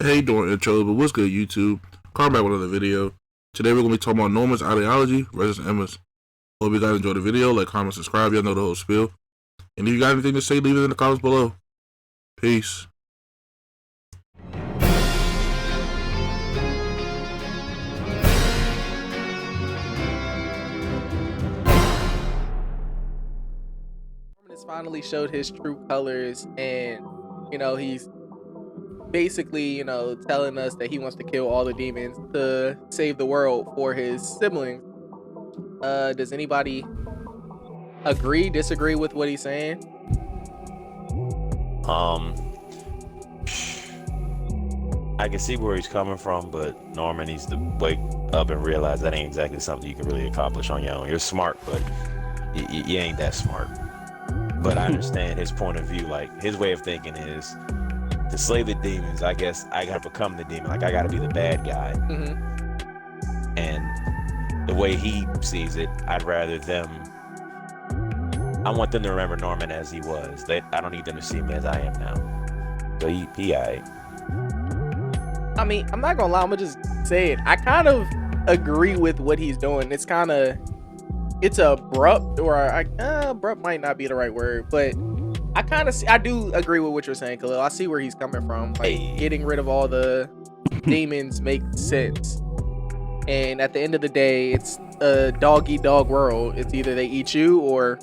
Hey, doing intro, but what's good, YouTube? Come back with another video. Today we're gonna be talking about Norman's ideology versus Emma's. Hope you guys enjoy the video. Like, comment, subscribe. Y'all know the whole spiel. And if you got anything to say, leave it in the comments below. Peace. Norman has finally showed his true colors, and he's basically telling us that he wants to kill all the demons to save the world for his siblings. Does anybody agree, disagree with what he's saying? I can see where he's coming from, but Norman needs to wake up and realize that ain't exactly something you can really accomplish on your own. You're smart, but you ain't that smart. But I understand his point of view. Like, his way of thinking is to slay the demons. I guess I gotta become the demon. Like, I gotta be the bad guy. And the way he sees it, I want them to remember Norman as he was. I don't need them to see me as I am now. So he alright. I mean, I'm not gonna lie, I'm gonna just say it. I kind of agree with what he's doing. It's abrupt, or abrupt might not be the right word, but I do agree with what you're saying, Khalil. I see where he's coming from. Like, getting rid of all the demons makes sense. And at the end of the day, it's a dog-eat-dog world. It's either they eat you or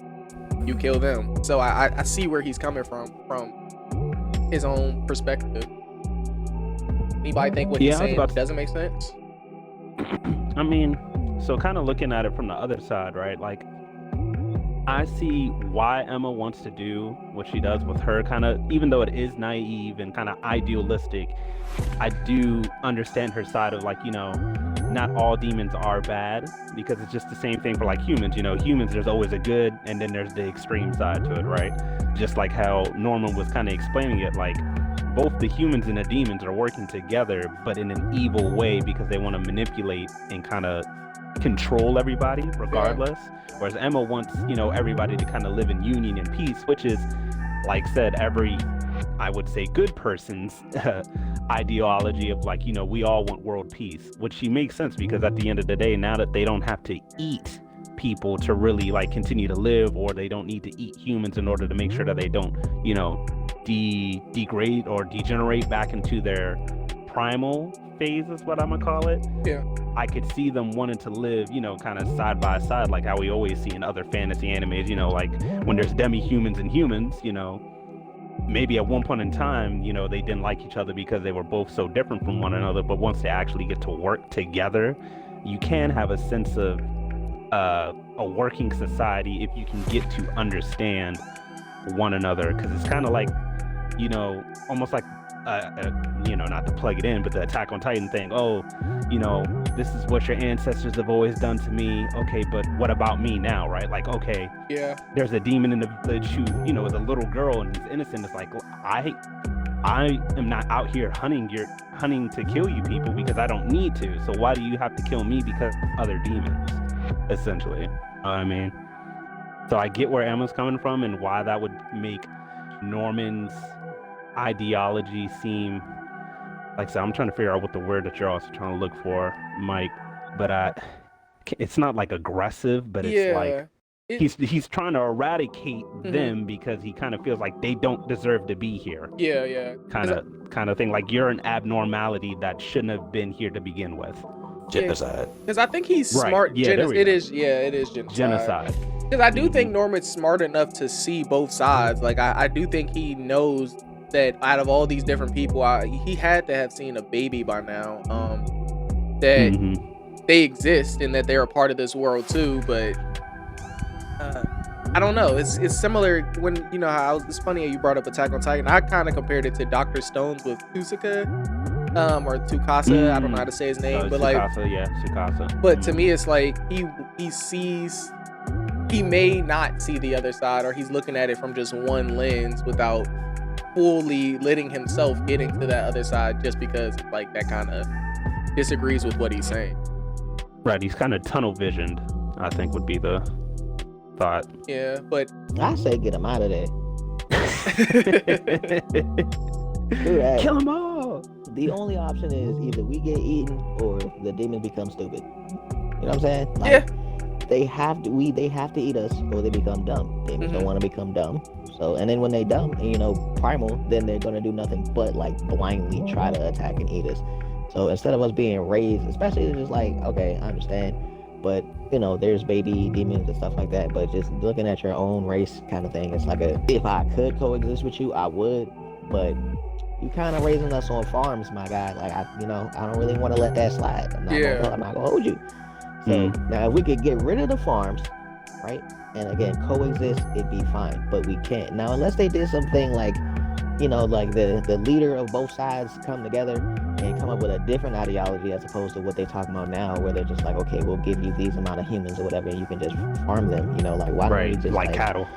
you kill them. So I see where he's coming from his own perspective. Anybody think what he's saying doesn't make sense? I mean, so kind of looking at it from the other side, right? Like, I see why Emma wants to do what she does with her, kind of, even though it is naive and kind of idealistic, I do understand her side of, like, not all demons are bad, because it's just the same thing for, like, humans. Humans, there's always a good, and then there's the extreme side to it, right? Just like how Norman was kind of explaining it, like, both the humans and the demons are working together, but in an evil way, because they want to manipulate and kind of control everybody regardless. Whereas Emma wants, everybody to kind of live in union and peace, which is, like said, I would say, good person's ideology of, like, we all want world peace, which she makes sense, because at the end of the day, now that they don't have to eat people to really, like, continue to live, or they don't need to eat humans in order to make sure that they don't, degrade or degenerate back into their primal phase, is what I'm gonna call it. I could see them wanting to live, kind of side by side, like how we always see in other fantasy animes, like when there's demi-humans and humans, maybe at one point in time, they didn't like each other because they were both so different from one another, but once they actually get to work together, you can have a sense of a working society if you can get to understand one another, because it's kind of like, almost like not to plug it in, but the Attack on Titan thing. This is what your ancestors have always done to me. Okay, but what about me now, right? Like, okay, there's a demon in the village who, is a little girl and he's innocent. It's like, I am not out here hunting to kill you people, because I don't need to. So why do you have to kill me because of other demons, essentially? I mean, so I get where Emma's coming from and why that would make Norman's ideology seem, like I said, I'm trying to figure out what the word that you're also trying to look for, Mike, but it's not like aggressive, but it's like he's trying to eradicate them, because he kind of feels like they don't deserve to be here. Kind of thing, like, you're an abnormality that shouldn't have been here to begin with. Genocide. Because I think he's smart. It is genocide. Because I do think Norman's smart enough to see both sides. Like, I do think he knows that out of all these different people, he had to have seen a baby by now, that they exist and that they're a part of this world too. But I don't know, it's similar when, how it's funny how you brought up Attack on Titan. I kind of compared it to Dr. Stones with Tusaka, or Tsukasa. I don't know how to say his name, but Tsukasa. But to me, it's like he may not see the other side, or he's looking at it from just one lens without fully letting himself get into that other side, just because, like, that kind of disagrees with what he's saying. Right, he's kind of tunnel visioned, I think, would be the thought. Yeah, but I say get him out of there. Kill them all. the only option is either we get eaten or the demons become stupid. You know what I'm saying? Like, Yeah. they have to eat us or they become dumb. Demons don't want to become dumb. So, and then when they dumb and, you know, primal, then they're gonna do nothing but like blindly try to attack and eat us. So instead of us being raised, especially it's just like, okay, I understand, but you know, there's baby demons and stuff like that. But just looking at your own race kind of thing, it's like if I could coexist with you, I would. But you kind of raising us on farms, my guy. Like I don't really want to let that slide. I'm not gonna hold you. So now if we could get rid of the farms, right, and again coexist, it'd be fine. But we can't now unless they did something like, you know, like the leader of both sides come together and come up with a different ideology as opposed to what they're talking about now, where they're just like, okay, we'll give you these amount of humans or whatever, and you can just farm them. You know, like why don't we just like cattle?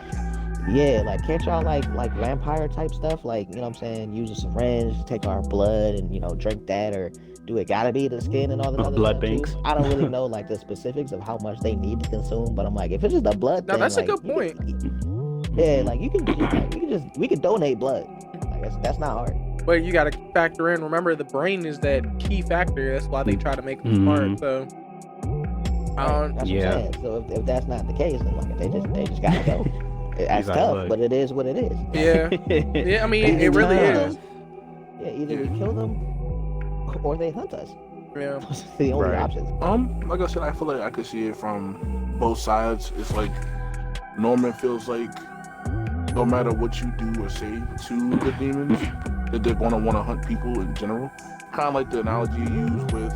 Yeah, like can't y'all like vampire type stuff? Like, you know what I'm saying, use a syringe, take our blood and, you know, drink that, or do it gotta be the skin and all the other blood stuff banks? too? I don't really know like the specifics of how much they need to consume, but I'm like, if it's just a blood No, thing, that's like, a good point. Yeah, like you can just like, we could donate blood. Like that's not hard. But you got to factor in. Remember, the brain is that key factor. That's why they try to make them smart. So, That's what I'm saying. So if that's not the case, then like they just gotta go. That's tough, but it is what it is. Yeah, yeah. I mean, it really is. Yeah, either we kill them or they hunt us. Yeah, those are the only options. Like I said, I feel like I could see it from both sides. It's like Norman feels like no matter what you do or say to the demons, that they're gonna want to hunt people in general. Kind of like the analogy you use with,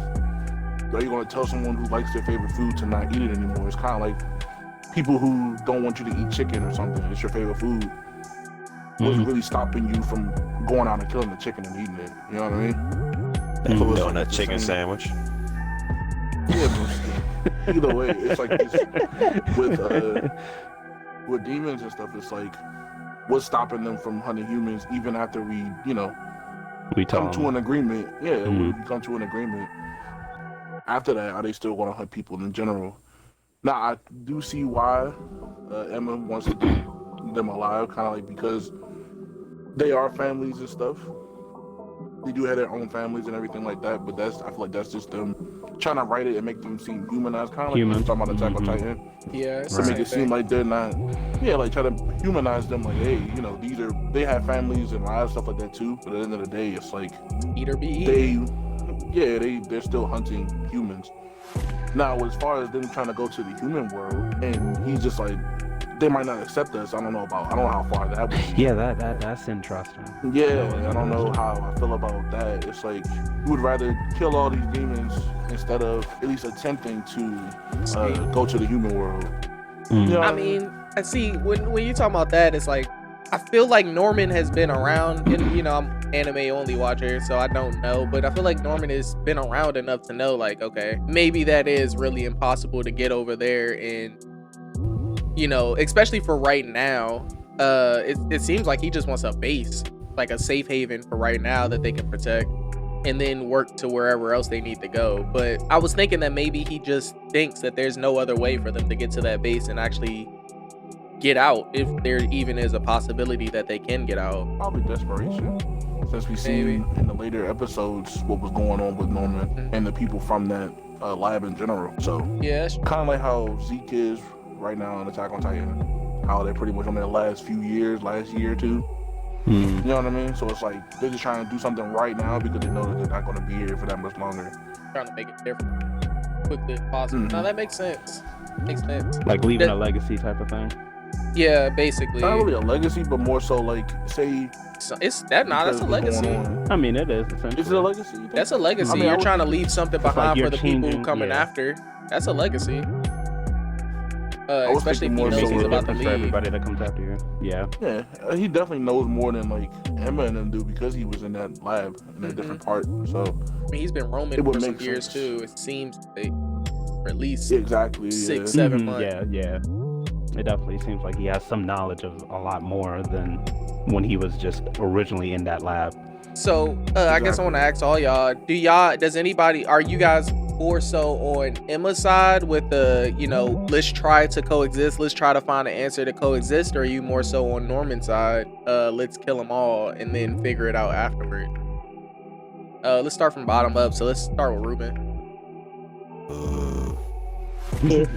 are you gonna tell someone who likes their favorite food to not eat it anymore? It's kind of like people who don't want you to eat chicken or something. It's your favorite food. What's really stopping you from going out and killing the chicken and eating it? You know what I mean? Doing that chicken sandwich. Yeah, but either way, it's like with demons and stuff. It's like, what's stopping them from hunting humans even after we come to an agreement? Yeah, we come to an agreement. After that, are they still going to hunt people in general? Now, I do see why Emma wants to keep them alive, kind of like because they are families and stuff. They do have their own families and everything like that, but I feel like that's just them trying to write it and make them seem humanized, kind of like when you're talking about Attack on Titan. Yeah, to make it seem like they're not, like try to humanize them, like, hey, you know, they have families and lives, stuff like that too. But at the end of the day, it's like eat or be eaten. They're still hunting humans. Now, as far as them trying to go to the human world, and he's just like, they might not accept us. I don't know how far that would be. Yeah, that's interesting. Yeah, I don't know how I feel about that. It's like you would rather kill all these demons instead of at least attempting to go to the human world. You know I mean, I see when you talk about that, it's like I feel like Norman has been around, and you know, I'm anime only watcher, so I don't know, but I feel like Norman has been around enough to know, like, okay, maybe that is really impossible to get over there, and you know, especially for right now, it seems like he just wants a base, like a safe haven for right now that they can protect, and then work to wherever else they need to go. But I was thinking that maybe he just thinks that there's no other way for them to get to that base and actually get out, if there even is a possibility that they can get out. Probably desperation, since we see in the later episodes what was going on with Norman and the people from that lab in general. So yeah, kind of like how Zeke is right now in Attack on Titan, how they're pretty much on their last year or two. You know what I mean? So it's like they're just trying to do something right now because they know that they're not going to be here for that much longer. Trying to make it different quickly as possible. No, that makes sense. Like leaving a legacy type of thing. Yeah, basically. Not really a legacy, but more so like, say, it's that. Nah, that's a legacy. I mean, it is essentially. Is it a legacy? That's a legacy. I mean, you're trying to leave something behind for the people coming after. That's a legacy. Especially if he knows he's about to leave. For everybody that comes after you. Yeah. Yeah, he definitely knows more than like Emma and them do because he was in that lab in a different part. So I mean, he's been roaming for some years too. It seems like for at least 6, 7 months. Yeah. It definitely seems like he has some knowledge of a lot more than when he was just originally in that lab. So I guess I want to ask all y'all, are you guys more so on Emma's side with the, you know, let's try to coexist, let's try to find an answer to coexist, or are you more so on Norman's side, let's kill them all and then figure it out afterward? Let's start from bottom up. So let's start with Ruben. If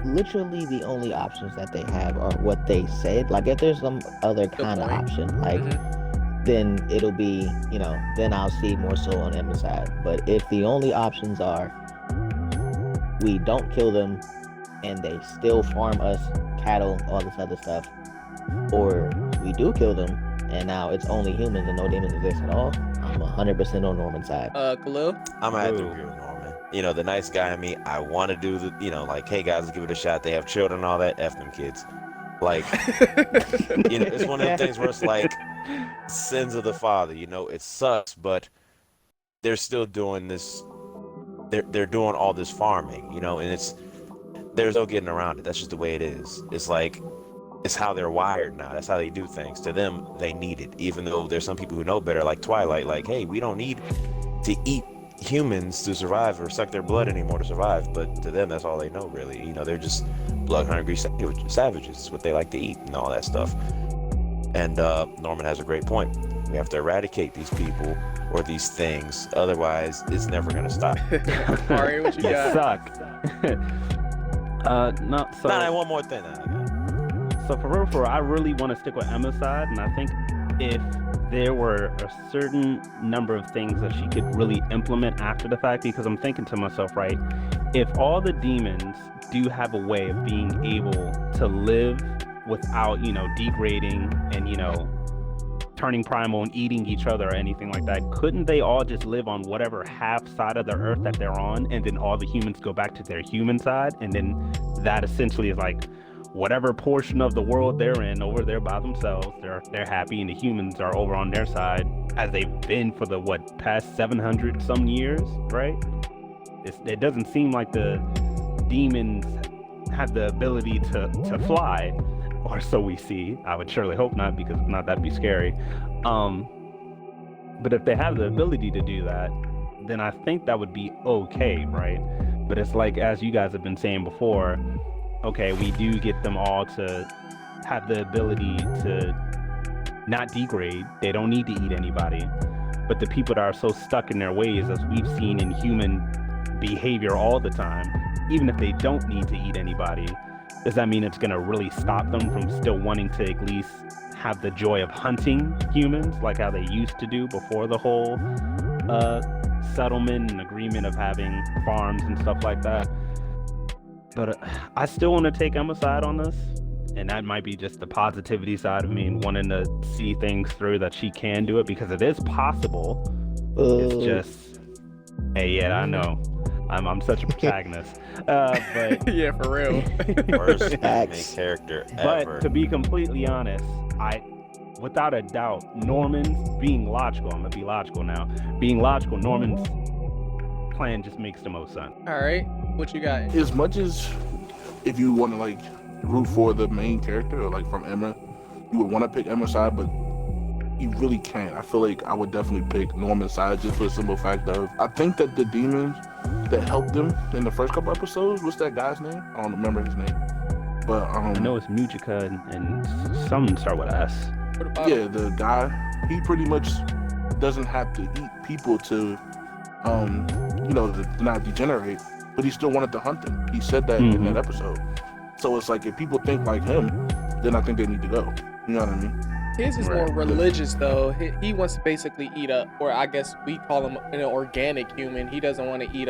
literally the only options that they have are what they said, like if there's some other kind of option, like then it'll be, then I'll see more so on Emma's side. But if the only options are we don't kill them and they still farm us cattle, all this other stuff, or we do kill them and now it's only humans and no demons exist at all, I'm 100% on Norman's side. Khalil? I'm gonna have to agree with Norman. The nice guy in me, I want to do the, like, hey guys, let's give it a shot. They have children and all that. F them kids. Like, it's one of them things where it's like sins of the father. It sucks, but they're still doing this. They're doing all this farming, and there's no getting around it. That's just the way it is. It's like, it's how they're wired now. That's how they do things. To them, they need it. Even though there's some people who know better, like Twilight, like, hey, we don't need to eat humans to survive or suck their blood anymore to survive. But to them, that's all they know, really. They're just blood-hungry savages. It's what they like to eat and all that stuff. And Norman has a great point. We have to eradicate these people or these things. Otherwise, it's never going to stop. Ari, what you got? Suck. One more thing. So for real, I really want to stick with Emma's side, and I think if there were a certain number of things that she could really implement after the fact, because I'm thinking to myself, right, if all the demons do have a way of being able to live without, degrading and, turning primal and eating each other or anything like that, couldn't they all just live on whatever half side of the earth that they're on, and then all the humans go back to their human side, and then that essentially is like whatever portion of the world they're in over there by themselves, they're happy, and the humans are over on their side, as they've been for the past 700 some years, right? It doesn't seem like the demons have the ability to fly, or so we see. I would surely hope not, because if not, that'd be scary. But if they have the ability to do that, then I think that would be okay, right? But it's like, as you guys have been saying before, okay, we do get them all to have the ability to not degrade. They don't need to eat anybody. But the people that are so stuck in their ways, as we've seen in human behavior all the time, even if they don't need to eat anybody, does that mean it's going to really stop them from still wanting to at least have the joy of hunting humans, like how they used to do before the whole settlement and agreement of having farms and stuff like that? But I still want to take Emma's side on this, and that might be just the positivity side of me and wanting to see things through, that she can do it, because it is possible. It's just, hey, yeah, I know, I'm such a protagonist, but yeah, for real. Worst anime character ever. But to be completely honest, without a doubt, Norman's being logical. I'm gonna be logical now. Being logical, Norman's plan just makes the most sense. All right, what you got? As much as if you want to like root for the main character, or like from Emma, you would want to pick Emma's side, but you really can't. I feel like I would definitely pick Norman's side, just for the simple fact of, I think that the demons that helped them in the first couple episodes, what's that guy's name? I don't remember his name, but I know it's Mujika and some start with S. Yeah, the guy, he pretty much doesn't have to eat people to to not degenerate, but he still wanted to hunt them. He said that in that episode. So it's like, if people think like him, then I think they need to go. You know what I mean? His is more religious, though. He wants to basically eat or I guess we call him an organic human. He doesn't want to eat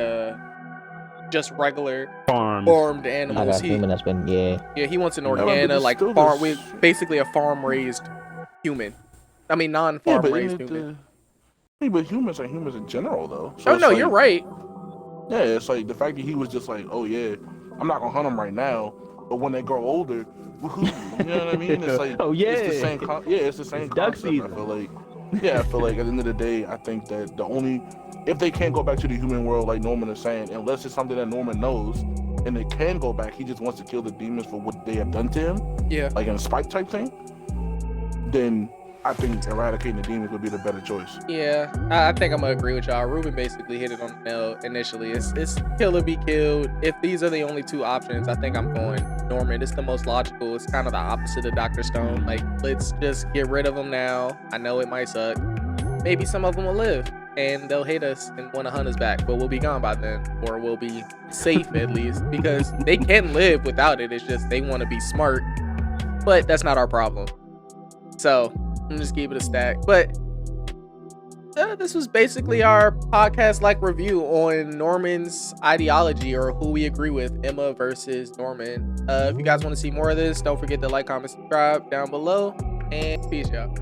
just regular farmed animals. I got human that's been, yeah, he wants an organic, like farm, with basically a farm raised human. I mean, non-farm raised human. But humans are humans in general, though. So no, you're right. Yeah, it's like the fact that he was just like, oh yeah, I'm not gonna hunt them right now, but when they grow older, woohoo, you know what I mean? It's like, oh yeah, it's the same. It's the same concept. I feel like, at the end of the day, I think that if they can't go back to the human world, like Norman is saying, unless it's something that Norman knows, and they can go back, he just wants to kill the demons for what they have done to him. Yeah, like in a spite type thing. Then I think eradicating the demons would be the better choice. Yeah, I think I'm gonna agree with y'all. Ruben basically hit it on the nail initially. It's kill or be killed. If these are the only two options, I think I'm going Norman. It's the most logical. It's kind of the opposite of Dr. Stone. Like, let's just get rid of them now. I know it might suck. Maybe some of them will live and they'll hate us and want to hunt us back, but we'll be gone by then, or we'll be safe at least, because they can live without it. It's just they want to be smart, but that's not our problem. So I'm just keep it a stack. But this was basically our podcast like review on Norman's ideology, or who we agree with, Emma versus Norman. If you guys want to see more of this, don't forget to like, comment, subscribe down below, and peace, y'all.